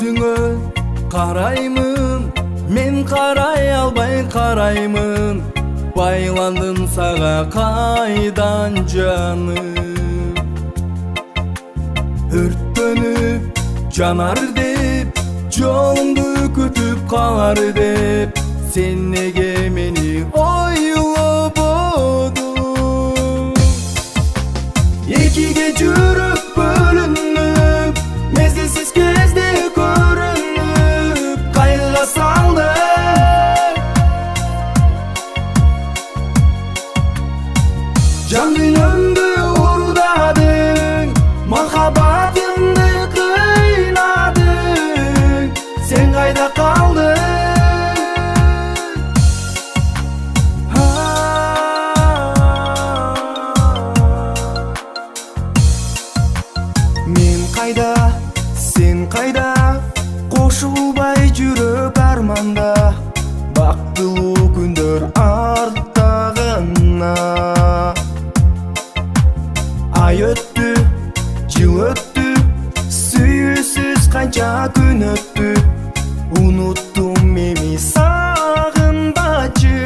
Yüzüңө караймын, мен карай албай караймын. Байландың сага кайдан жаным? Өрттөнүп жанар деп, жолуңду күтүп калар деп, сен неге мени ойлободуң? Экиге жүрүп бөлүнүп, мезгилсиз кезде көрүнүп, кайгыга салды. Жан дүйнөмдү урдадың, махаббатымды кыйнадың, сен кайда калдың? Мен кайда, сен кайда, кошулбай жүрөк арманда, бактылуу күндөр артта гана. Ай өттү, жыл өттү, сүйүүсүз канча күн өттү, уnuттум мени сагынбачы.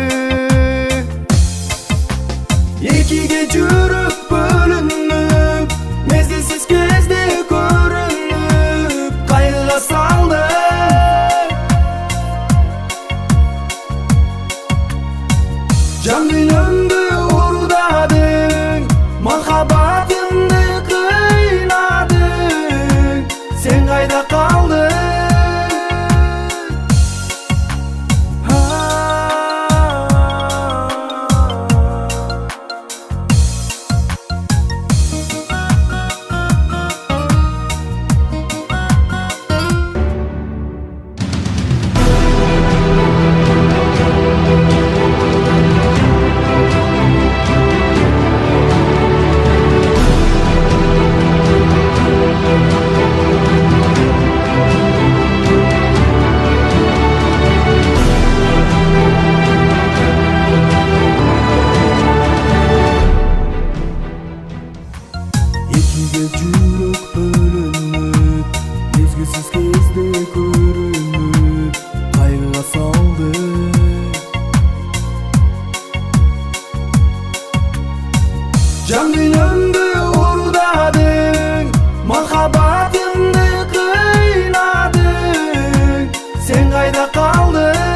Экиге жүрүп бөлүнүп, мезгилсиз кезде көрүнүп, кайгыга салды. Жан дүйнөмдү урдадың, махаббатымды кыйнадың, сен кайда калдың? Экиге жүрөк бөлүнүп, мезгилсиз кезде көрүнүп, кайгыга салды. Жан дүйнөмдү урдадың, махаббатымды кыйнадың, сен кайда калдың?